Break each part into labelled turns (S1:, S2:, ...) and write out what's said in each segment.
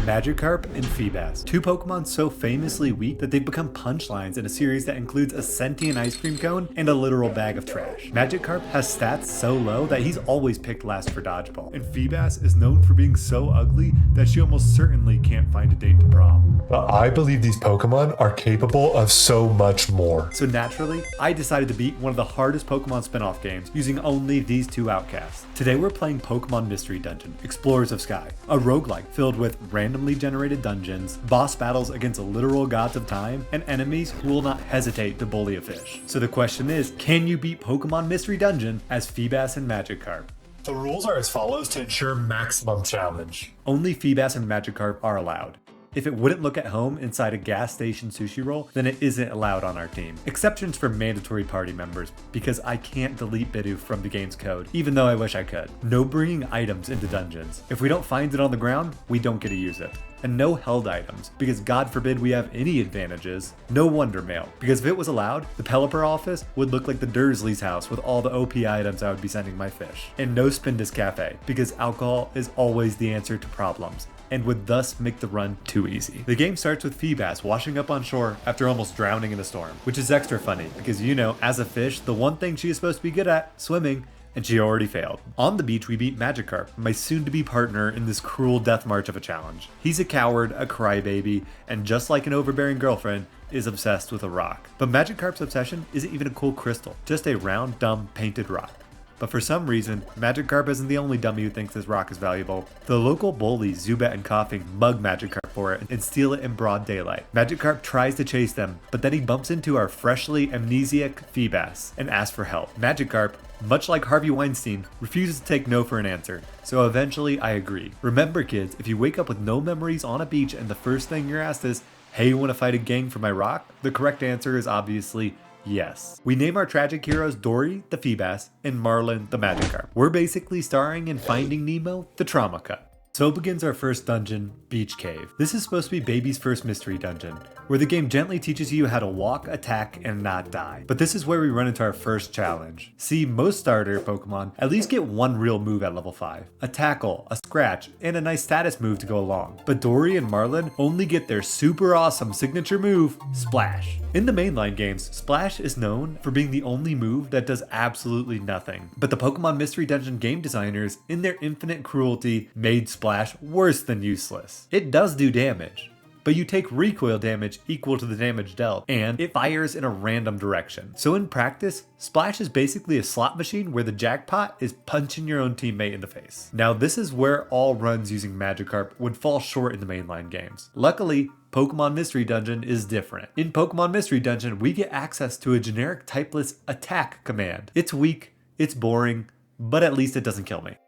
S1: Magikarp and Feebas, two Pokemon so famously weak that they've become punchlines in a series that includes a sentient ice cream cone and a literal bag of trash. Magikarp has stats so low that he's always picked last for dodgeball, and Feebas is known for being so ugly that she almost certainly can't find a date to prom.
S2: But I believe these Pokemon are capable of so much more.
S1: So naturally, I decided to beat one of the hardest Pokemon spin-off games using only these two outcasts. Today we're playing Pokemon Mystery Dungeon, Explorers of Sky, a roguelike filled with randomly generated dungeons, boss battles against literal gods of time, and enemies who will not hesitate to bully a fish. So the question is, can you beat Pokemon Mystery Dungeon as Feebas and Magikarp?
S2: The rules are as follows to ensure maximum challenge.
S1: Only Feebas and Magikarp are allowed. If it wouldn't look at home inside a gas station sushi roll, then it isn't allowed on our team. Exceptions for mandatory party members, because I can't delete Bidoof from the game's code, even though I wish I could. No bringing items into dungeons. If we don't find it on the ground, we don't get to use it. And no held items, because God forbid we have any advantages. No Wondermail, because if it was allowed, the Pelipper office would look like the Dursleys' house with all the OP items I would be sending my fish. And no Spinda Café, because alcohol is always the answer to problems, and would thus make the run too easy. The game starts with Feebas washing up on shore after almost drowning in a storm, which is extra funny because as a fish, the one thing she is supposed to be good at, swimming, and she already failed. On the beach, we beat Magikarp, my soon-to-be partner in this cruel death march of a challenge. He's a coward, a crybaby, and just like an overbearing girlfriend, is obsessed with a rock. But Magikarp's obsession isn't even a cool crystal, just a round, dumb, painted rock. But for some reason, Magikarp isn't the only dummy who thinks this rock is valuable. The local bullies, Zubat and Koffing, mug Magikarp for it and steal it in broad daylight. Magikarp tries to chase them, but then he bumps into our freshly amnesiac Feebas and asks for help. Magikarp, much like Harvey Weinstein, refuses to take no for an answer, so eventually I agree. Remember kids, if you wake up with no memories on a beach and the first thing you're asked is, hey, you want to fight a gang for my rock? The correct answer is obviously yes. We name our tragic heroes Dory, the Feebas, and Marlin, the Magikarp. We're basically starring in Finding Nemo, the Trauma Cut. So begins our first dungeon, Beach Cave. This is supposed to be Baby's first mystery dungeon, where the game gently teaches you how to walk, attack, and not die. But this is where we run into our first challenge. See, most starter Pokemon at least get one real move at level 5. A tackle, a scratch, and a nice status move to go along. But Dory and Marlin only get their super awesome signature move, Splash. In the mainline games, Splash is known for being the only move that does absolutely nothing. But the Pokemon Mystery Dungeon game designers, in their infinite cruelty, made Splash worse than useless. It does do damage, but you take recoil damage equal to the damage dealt, and it fires in a random direction. So in practice, Splash is basically a slot machine where the jackpot is punching your own teammate in the face. Now this is where all runs using Magikarp would fall short in the mainline games. Luckily, Pokemon Mystery Dungeon is different. In Pokemon Mystery Dungeon, we get access to a generic typeless attack command. It's weak, it's boring, but at least it doesn't kill me.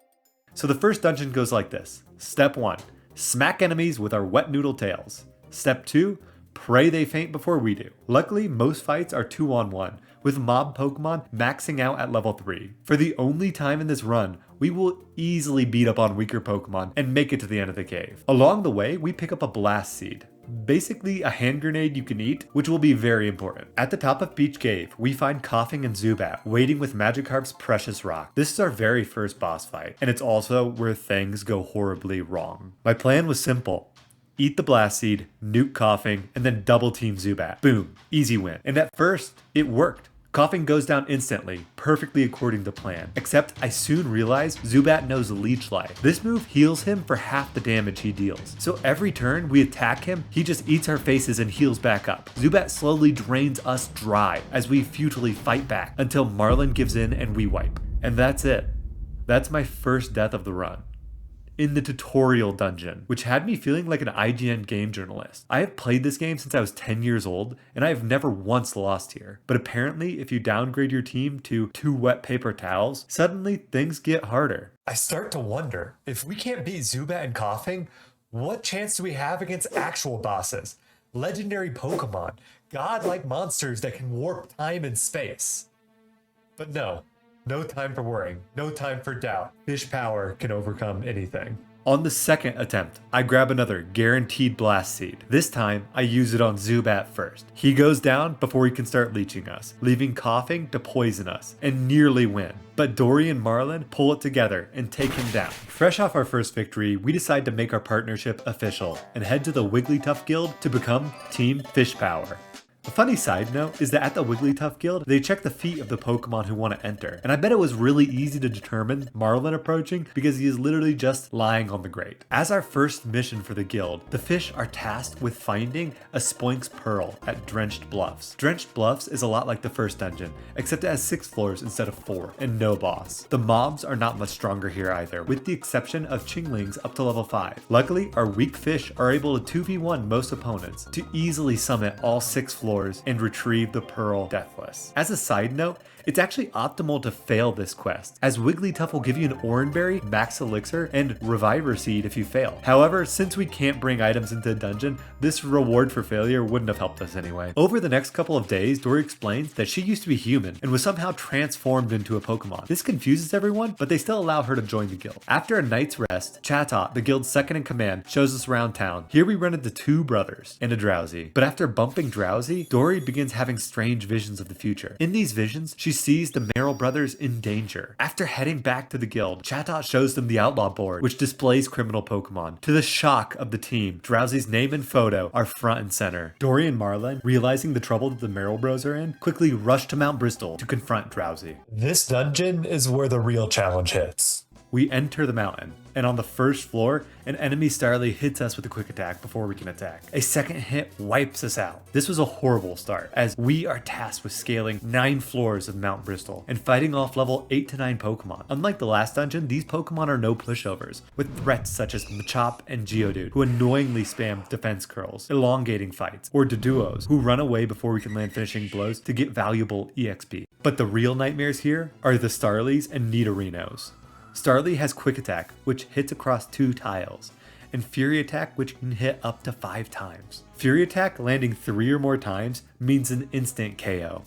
S1: So the first dungeon goes like this. Step 1. Smack enemies with our wet noodle tails. Step 2, pray they faint before we do. Luckily, most fights are 2-on-1, with mob Pokemon maxing out at level 3. For the only time in this run, we will easily beat up on weaker Pokemon and make it to the end of the cave. Along the way, we pick up a Blast Seed, basically a hand grenade you can eat, which will be very important. At the top of Beach Cave, we find Koffing and Zubat waiting with Magikarp's precious rock. This is our very first boss fight, and it's also where things go horribly wrong. My plan was simple. Eat the Blast Seed, nuke Koffing, and then double team Zubat. Boom, easy win. And at first, it worked. Koffing goes down instantly, perfectly according to plan. Except I soon realized Zubat knows Leech Life. This move heals him for half the damage he deals. So every turn we attack him, he just eats our faces and heals back up. Zubat slowly drains us dry as we futilely fight back until Marlin gives in and we wipe. And that's it. That's my first death of the run. In the tutorial dungeon, which had me feeling like an IGN game journalist. I have played this game since I was 10 years old, and I have never once lost here. But apparently, if you downgrade your team to 2 wet paper towels, suddenly things get harder.
S2: I start to wonder, if we can't beat Zubat and Koffing, what chance do we have against actual bosses? Legendary Pokemon, godlike monsters that can warp time and space. But no time for worrying, no time for doubt. Fish power can overcome anything.
S1: On the second attempt, I grab another guaranteed blast seed. This time, I use it on Zubat first. He goes down before he can start leeching us, leaving Koffing to poison us, and nearly win. But Dory and Marlin pull it together and take him down. Fresh off our first victory, we decide to make our partnership official and head to the Wigglytuff Guild to become Team Fish Power. A funny side note is that at the Wigglytuff Guild, they check the feet of the Pokemon who want to enter, and I bet it was really easy to determine Marlin approaching because he is literally just lying on the grate. As our first mission for the guild, the fish are tasked with finding a Spoink's Pearl at Drenched Bluffs. Drenched Bluffs is a lot like the first dungeon, except it has 6 floors instead of 4, and no boss. The mobs are not much stronger here either, with the exception of Chinglings up to level 5. Luckily, our weak fish are able to 2v1 most opponents to easily summit all 6 floors and retrieve the pearl deathless. As a side note, it's actually optimal to fail this quest, as Wigglytuff will give you an Oranberry, Max Elixir, and Reviver Seed if you fail. However, since we can't bring items into the dungeon, this reward for failure wouldn't have helped us anyway. Over the next couple of days, Dory explains that she used to be human and was somehow transformed into a Pokemon. This confuses everyone, but they still allow her to join the guild. After a night's rest, Chatot, the guild's second in command, shows us around town. Here we run into 2 brothers and a Drowzee. But after bumping Drowzee, Dory begins having strange visions of the future. In these visions, she sees the Merrill brothers in danger. After heading back to the guild, Chatot shows them the outlaw board, which displays criminal Pokemon. To the shock of the team, Drowzee's name and photo are front and center. Dory and Marlin, realizing the trouble that the Merrill bros are in, quickly rush to Mount Bristol to confront Drowzee.
S2: This dungeon is where the real challenge hits.
S1: We enter the mountain, and on the first floor, an enemy Starly hits us with a quick attack before we can attack. A second hit wipes us out. This was a horrible start, as we are tasked with scaling 9 floors of Mount Bristol and fighting off level 8 to 9 Pokemon. Unlike the last dungeon, these Pokemon are no pushovers, with threats such as Machop and Geodude, who annoyingly spam defense curls, elongating fights, or Doduos, who run away before we can land finishing blows to get valuable EXP. But the real nightmares here are the Starlies and Nidorinos. Starly has Quick Attack, which hits across 2 tiles, and Fury Attack, which can hit up to 5 times. Fury Attack landing 3 or more times means an instant KO.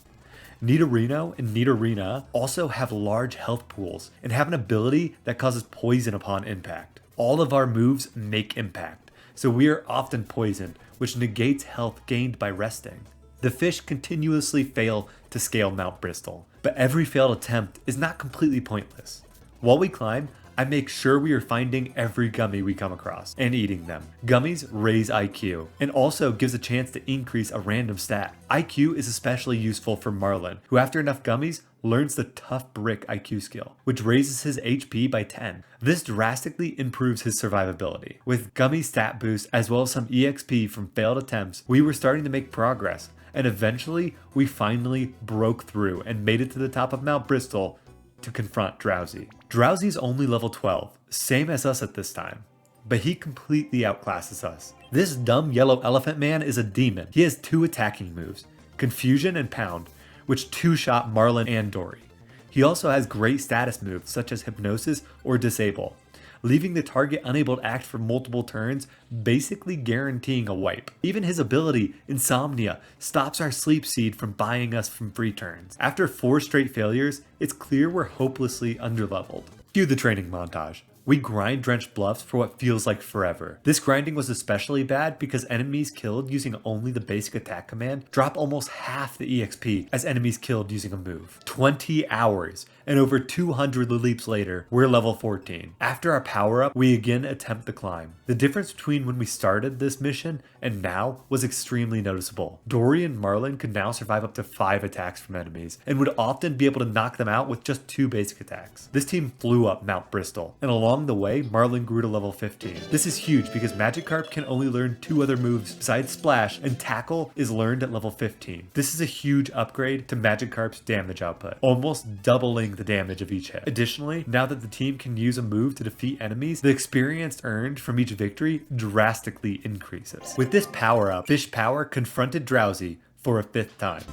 S1: Nidorino and Nidorina also have large health pools and have an ability that causes poison upon impact. All of our moves make impact, so we are often poisoned, which negates health gained by resting. The fish continuously fail to scale Mount Bristol, but every failed attempt is not completely pointless. While we climb, I make sure we are finding every gummy we come across and eating them. Gummies raise IQ and also gives a chance to increase a random stat. IQ is especially useful for Marlin, who after enough gummies learns the Tough Brick IQ skill, which raises his HP by 10. This drastically improves his survivability. With gummy stat boosts as well as some EXP from failed attempts, we were starting to make progress, and eventually we finally broke through and made it to the top of Mount Bristol to confront Drowzee. Drowzee's only level 12, same as us at this time, but he completely outclasses us. This dumb yellow elephant man is a demon. He has 2 attacking moves, Confusion and Pound, which 2-shot Marlin and Dory. He also has great status moves such as Hypnosis or Disable, leaving the target unable to act for multiple turns, basically guaranteeing a wipe. Even his ability, Insomnia, stops our Sleep Seed from buying us from free turns. After 4 straight failures, it's clear we're hopelessly underleveled. Cue the training montage. We grind Drenched Bluffs for what feels like forever. This grinding was especially bad because enemies killed using only the basic attack command drop almost half the EXP as enemies killed using a move. 20 hours, and over 200 leaps later, we're level 14. After our power up, we again attempt the climb. The difference between when we started this mission and now was extremely noticeable. Dory and Marlin could now survive up to 5 attacks from enemies, and would often be able to knock them out with just 2 basic attacks. This team flew up Mount Bristol, and along the way, Marlin grew to level 15. This is huge because Magikarp can only learn 2 other moves besides Splash, and Tackle is learned at level 15. This is a huge upgrade to Magikarp's damage output, almost doubling the damage of each hit. Additionally, now that the team can use a move to defeat enemies, the experience earned from each victory drastically increases. With this power up, Fish Power confronted Drowzee for a 5th time.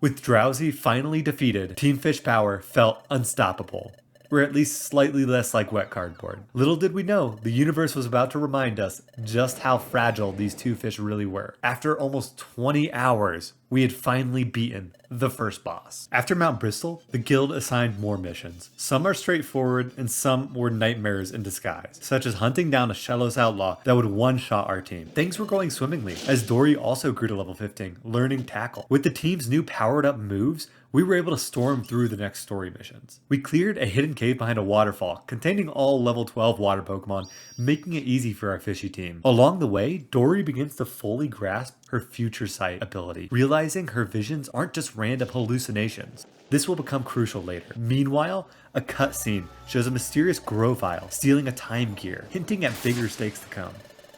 S1: With Drowzee finally defeated, Team Fish Power felt unstoppable. Or at least slightly less like wet cardboard. Little did we know, the universe was about to remind us just how fragile these two fish really were. After almost 20 hours, we had finally beaten the first boss. After Mount Bristol, the guild assigned more missions. Some are straightforward and some were nightmares in disguise, such as hunting down a Shellos outlaw that would one-shot our team. Things were going swimmingly, as Dory also grew to level 15, learning Tackle. With the team's new powered-up moves, we were able to storm through the next story missions. We cleared a hidden cave behind a waterfall, containing all level 12 water Pokemon, making it easy for our fishy team. Along the way, Dory begins to fully grasp her future sight ability, realizing her visions aren't just random hallucinations. This will become crucial later. Meanwhile, a cutscene shows a mysterious Grovyle stealing a time gear, hinting at bigger stakes to come.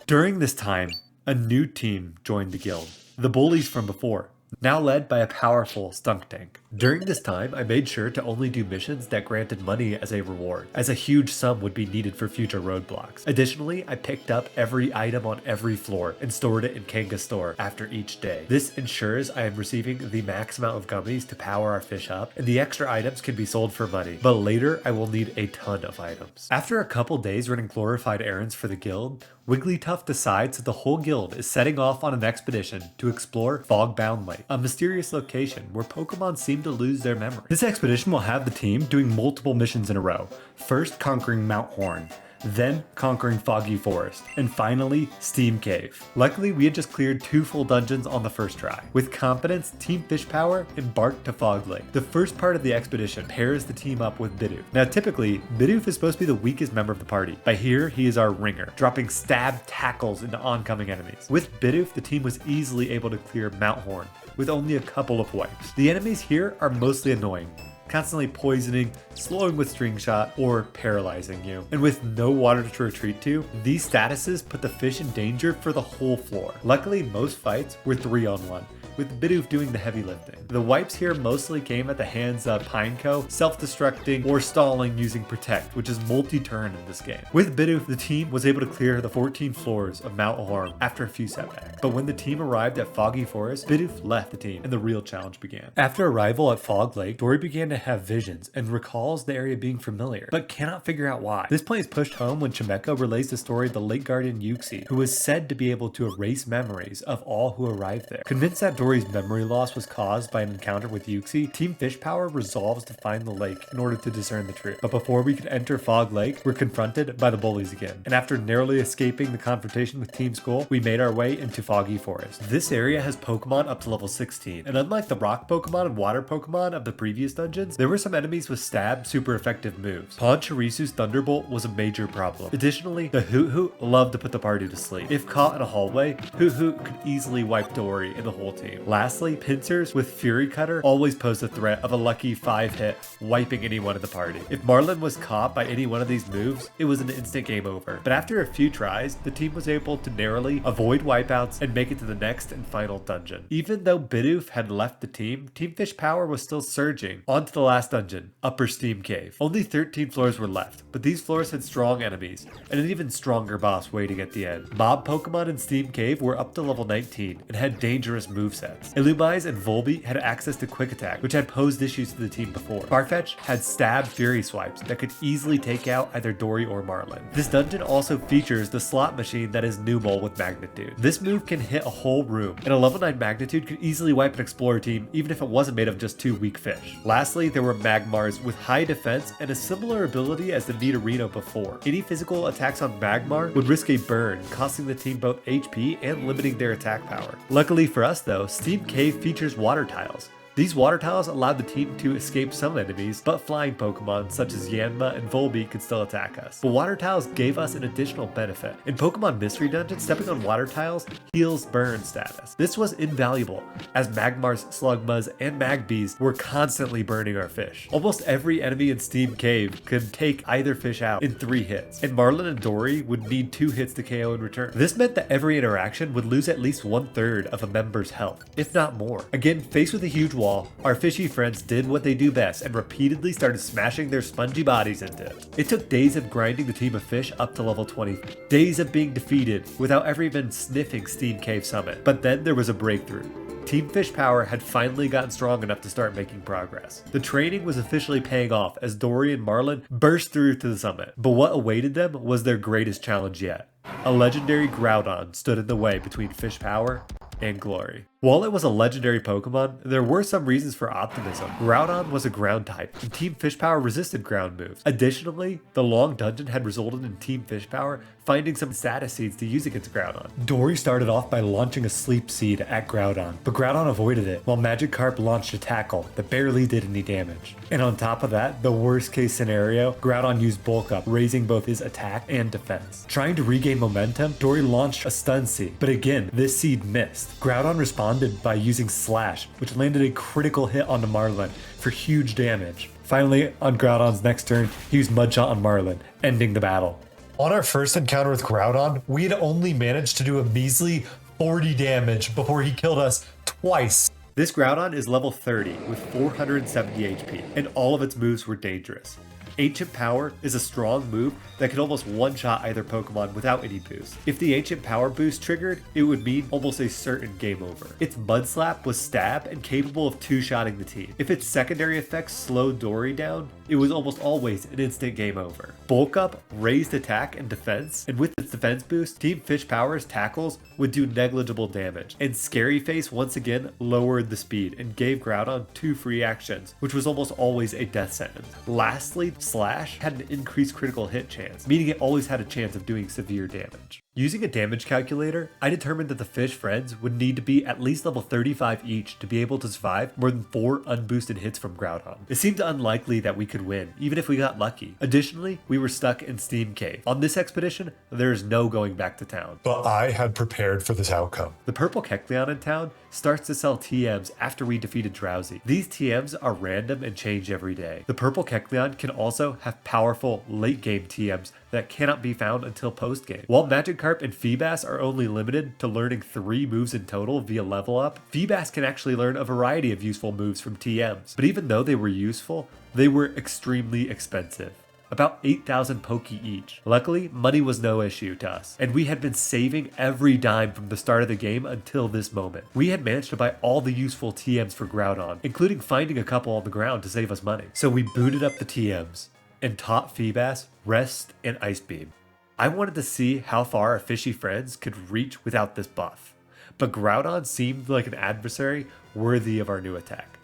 S1: During this time, a new team joined the guild, the bullies from before, now led by a powerful Stunk Tank. During this time, I made sure to only do missions that granted money as a reward, as a huge sum would be needed for future roadblocks. Additionally, I picked up every item on every floor and stored it in Kanga's store after each day. This ensures I am receiving the max amount of gummies to power our fish up, and the extra items can be sold for money, but later I will need a ton of items. After a couple days running glorified errands for the guild, Wigglytuff decides that the whole guild is setting off on an expedition to explore Fogbound Lake, a mysterious location where Pokemon seem to lose their memory. This expedition will have the team doing multiple missions in a row, first conquering Mount Horn, then conquering Foggy Forest, and finally Steam Cave. Luckily, we had just cleared 2 full dungeons on the first try. With confidence, Team Fish Power embarked to Fog Lake. The first part of the expedition pairs the team up with Bidoof. Now typically, Bidoof is supposed to be the weakest member of the party, but here he is our ringer, dropping stab tackles into oncoming enemies. With Bidoof, the team was easily able to clear Mount Horn, with only a couple of wipes. The enemies here are mostly annoying, constantly poisoning, slowing with string shot, or paralyzing you. And with no water to retreat to, these statuses put the fish in danger for the whole floor. Luckily, most fights were 3-on-1, with Bidoof doing the heavy lifting. The wipes here mostly came at the hands of Pineco, self-destructing or stalling using Protect, which is multi-turn in this game. With Bidoof, the team was able to clear the 14 floors of Mount Horn after a few setbacks. But when the team arrived at Foggy Forest, Bidoof left the team and the real challenge began. After arrival at Fog Lake, Dory began to have visions and recalls the area being familiar, but cannot figure out why. This point is pushed home when Chimecho relays the story of the Lake Guardian Uxie, who was said to be able to erase memories of all who arrived there. Convinced that Dory's memory loss was caused by an encounter with Uxie, Team Fish Power resolves to find the lake in order to discern the truth. But before we could enter Fog Lake, we're confronted by the bullies again. And after narrowly escaping the confrontation with Team Skull, we made our way into Foggy Forest. This area has Pokemon up to level 16, and unlike the rock Pokemon and water Pokemon of the previous dungeons, there were some enemies with stab super effective moves. Ponchirisu's Thunderbolt was a major problem. Additionally, the Hoot Hoot loved to put the party to sleep. If caught in a hallway, Hoot Hoot could easily wipe Dory and the whole team. Lastly, Pincers with Fury Cutter always posed the threat of a lucky 5-hit wiping anyone in the party. If Marlin was caught by any one of these moves, it was an instant game over. But after a few tries, the team was able to narrowly avoid wipeouts and make it to the next and final dungeon. Even though Bidoof had left the team, Team Fish Power was still surging onto the last dungeon, Upper Steam Cave. Only 13 floors were left, but these floors had strong enemies and an even stronger boss waiting at the end. Mob Pokemon in Steam Cave were up to level 19 and had dangerous movesets. Illumise and Volbeat had access to Quick Attack, which had posed issues to the team before. Farfetch had Stab Fury Swipes that could easily take out either Dory or Marlin. This dungeon also features the slot machine that is Numel with Magnitude. This move can hit a whole room, and a level 9 Magnitude could easily wipe an Explorer team even if it wasn't made of just 2 weak fish. Lastly, there were Magmars with high defense and a similar ability as the Nidorino before. Any physical attacks on Magmar would risk a burn, costing the team both HP and limiting their attack power. Luckily for us though, Steam Cave features water tiles. These water tiles allowed the team to escape some enemies, but flying Pokemon such as Yanma and Volbeat could still attack us. But water tiles gave us an additional benefit. In Pokemon Mystery Dungeon, stepping on water tiles heals burn status. This was invaluable, as Magmars, Slugmas, and Magbees were constantly burning our fish. Almost every enemy in Steam Cave could take either fish out in 3 hits, and Marlin and Dory would need 2 hits to KO in return. This meant that every interaction would lose at least 1/3 of a member's health, if not more. Again, faced with a huge wall, our fishy friends did what they do best and repeatedly started smashing their spongy bodies into it. It took days of grinding the team of fish up to level 20, days of being defeated without ever even sniffing Steam Cave Summit. But then there was a breakthrough. Team Fish Power had finally gotten strong enough to start making progress. The training was officially paying off as Dory and Marlin burst through to the summit. But what awaited them was their greatest challenge yet. A legendary Groudon stood in the way between Fish Power and glory. While it was a legendary Pokemon, there were some reasons for optimism. Groudon was a ground type, and Team Fish Power resisted ground moves. Additionally, the long dungeon had resulted in Team Fish Power finding some status seeds to use against Groudon. Dory started off by launching a sleep seed at Groudon, but Groudon avoided it, while Magikarp launched a tackle that barely did any damage. And on top of that, the worst case scenario, Groudon used Bulk Up, raising both his attack and defense. Trying to regain momentum, Dory launched a stun seed, but again, this seed missed. Groudon responded by using Slash, which landed a critical hit onto Marlin for huge damage. Finally, on Groudon's next turn, he used Mudshot on Marlin, ending the battle.
S2: On our first encounter with Groudon, we had only managed to do a measly 40 damage before he killed us twice.
S1: This Groudon is level 30 with 470 HP, and all of its moves were dangerous. Ancient Power is a strong move that can almost one-shot either Pokemon without any boost. If the Ancient Power boost triggered, it would mean almost a certain game over. Its Mud Slap was stab and capable of two-shotting the team. If its secondary effects slowed Dory down, it was almost always an instant game over. Bulk Up raised attack and defense, and with its defense boost, Team Fish Power's tackles would do negligible damage. And Scary Face once again lowered the speed and gave Groudon 2 free actions, which was almost always a death sentence. Lastly, Slash had an increased critical hit chance, meaning it always had a chance of doing severe damage. Using a damage calculator, I determined that the fish friends would need to be at least level 35 each to be able to survive more than 4 unboosted hits from Groudon. It seemed unlikely that we could win, even if we got lucky. Additionally, we were stuck in Steam Cave. On this expedition, there is no going back to town.
S2: But I had prepared for this outcome.
S1: The purple Kecleon in town starts to sell TMs after we defeated Drowzee. These TMs are random and change every day. The purple Kecleon can also have powerful late game TMs that cannot be found until post game. While Magikarp and Feebas are only limited to learning 3 moves in total via level up, Feebas can actually learn a variety of useful moves from TMs. But even though they were useful, they were extremely expensive. About 8,000 Poke each. Luckily, money was no issue to us, and we had been saving every dime from the start of the game until this moment. We had managed to buy all the useful TMs for Groudon, including finding a couple on the ground to save us money. So we booted up the TMs and taught Feebas Rest and Ice Beam. I wanted to see how far our fishy friends could reach without this buff, but Groudon seemed like an adversary worthy of our new attack.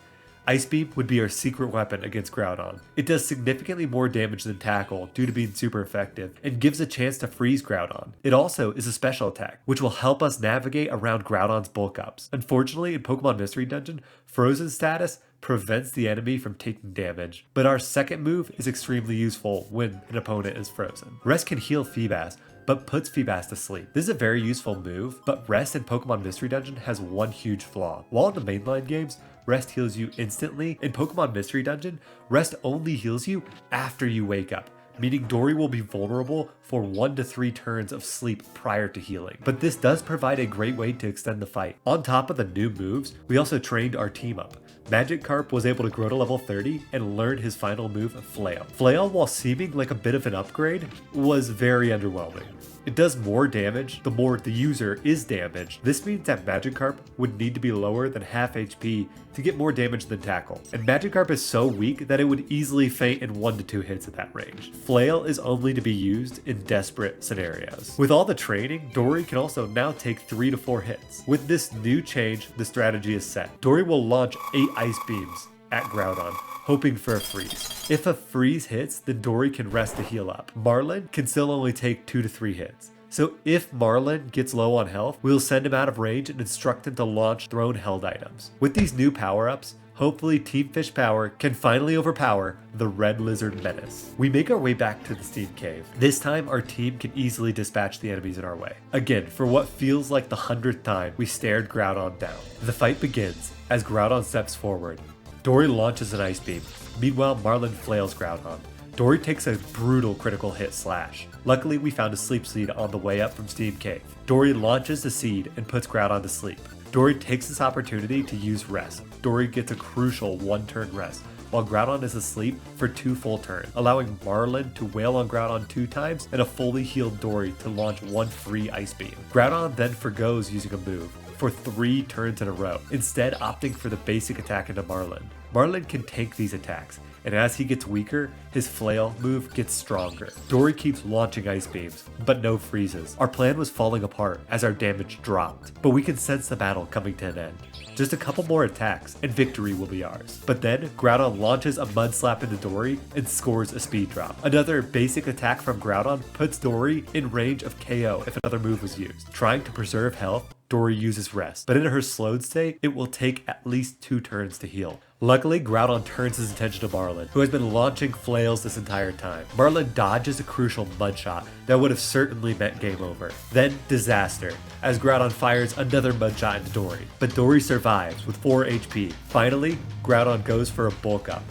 S1: Ice Beam would be our secret weapon against Groudon. It does significantly more damage than Tackle due to being super effective, and gives a chance to freeze Groudon. It also is a special attack, which will help us navigate around Groudon's bulk ups. Unfortunately, in Pokemon Mystery Dungeon, Frozen status prevents the enemy from taking damage, but our second move is extremely useful when an opponent is frozen. Rest can heal Feebas, but puts Feebas to sleep. This is a very useful move, but Rest in Pokemon Mystery Dungeon has one huge flaw. While in the mainline games, Rest heals you instantly, in Pokemon Mystery Dungeon, Rest only heals you after you wake up, meaning Dory will be vulnerable for 1 to 3 turns of sleep prior to healing. But this does provide a great way to extend the fight. On top of the new moves, we also trained our team up. Magikarp was able to grow to level 30 and learn his final move, Flail. Flail, while seeming like a bit of an upgrade, was very underwhelming. It does more damage the more the user is damaged. This means that Magikarp would need to be lower than half HP to get more damage than Tackle. And Magikarp is so weak that it would easily faint in 1 to 2 hits at that range. Flail is only to be used in desperate scenarios. With all the training, Dory can also now take 3 to 4 hits. With this new change, the strategy is set. Dory will launch 8 Ice Beams at Groudon, hoping for a freeze. If a freeze hits, then Dory can rest to heal up. Marlin can still only take 2 to 3 hits. So if Marlin gets low on health, we'll send him out of range and instruct him to launch thrown held items. With these new power-ups, hopefully Team Fish Power can finally overpower the Red Lizard Menace. We make our way back to the Steam Cave. This time, our team can easily dispatch the enemies in our way. Again, for what feels like the 100th time, we stared Groudon down. The fight begins as Groudon steps forward. Dory launches an Ice Beam. Meanwhile, Marlin flails Groudon. Dory takes a brutal critical hit slash. Luckily, we found a sleep seed on the way up from Steam Cave. Dory launches the seed and puts Groudon to sleep. Dory takes this opportunity to use rest. Dory gets a crucial 1-turn rest, while Groudon is asleep for 2 full turns, allowing Marlin to wail on Groudon 2 times and a fully healed Dory to launch 1 free Ice Beam. Groudon then forgoes using a move, for 3 turns in a row, instead opting for the basic attack into Marlin. Marlin can tank these attacks, and as he gets weaker, his Flail move gets stronger. Dory keeps launching ice beams, but no freezes. Our plan was falling apart as our damage dropped, but we can sense the battle coming to an end. Just a couple more attacks, and victory will be ours. But then, Groudon launches a Mud Slap into Dory and scores a speed drop. Another basic attack from Groudon puts Dory in range of KO if another move was used. Trying to preserve health, Dory uses rest, but in her slowed state, it will take at least 2 turns to heal. Luckily, Groudon turns his attention to Marlin, who has been launching flails this entire time. Marlin dodges a crucial mud shot that would have certainly meant game over. Then, disaster, as Groudon fires another mud shot into Dory, but Dory survives with 4 HP. Finally, Groudon goes for a bulk up,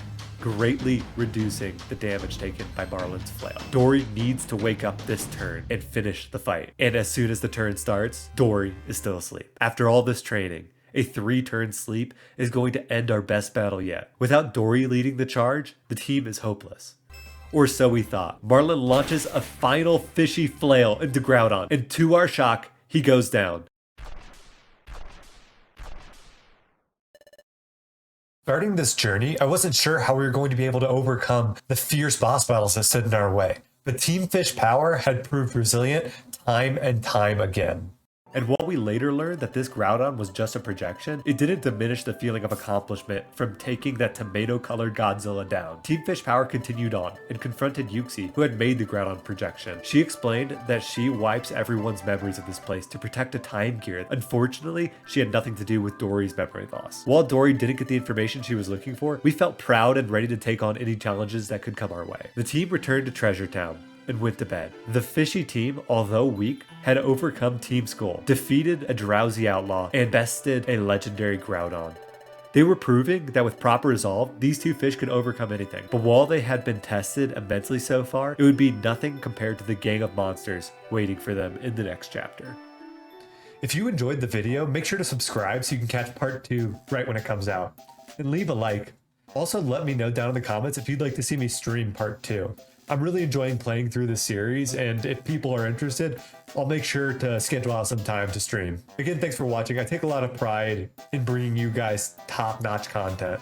S1: greatly reducing the damage taken by Marlin's Flail. Dory needs to wake up this turn and finish the fight. And as soon as the turn starts, Dory is still asleep. After all this training, a 3-turn sleep is going to end our best battle yet. Without Dory leading the charge, the team is hopeless. Or so we thought. Marlin launches a final fishy Flail into Groudon, and to our shock, he goes down.
S2: Starting this journey, I wasn't sure how we were going to be able to overcome the fierce boss battles that stood in our way. But Team Fish Power had proved resilient time and time again.
S1: And while we later learned that this Groudon was just a projection, it didn't diminish the feeling of accomplishment from taking that tomato-colored Godzilla down. Team Fish Power continued on and confronted Uxie, who had made the Groudon projection. She explained that she wipes everyone's memories of this place to protect a time gear. Unfortunately, she had nothing to do with Dory's memory loss. While Dory didn't get the information she was looking for, we felt proud and ready to take on any challenges that could come our way. The team returned to Treasure Town and went to bed. The fishy team, although weak, had overcome Team Skull, defeated a Drowzee outlaw, and bested a legendary Groudon. They were proving that with proper resolve, these 2 fish could overcome anything. But while they had been tested immensely so far, it would be nothing compared to the gang of monsters waiting for them in the next chapter.
S2: If you enjoyed the video, make sure to subscribe so you can catch part 2 right when it comes out. And leave a like. Also, let me know down in the comments if you'd like to see me stream part 2. I'm really enjoying playing through this series, and if people are interested, I'll make sure to schedule out some time to stream. Again, thanks for watching. I take a lot of pride in bringing you guys top-notch content.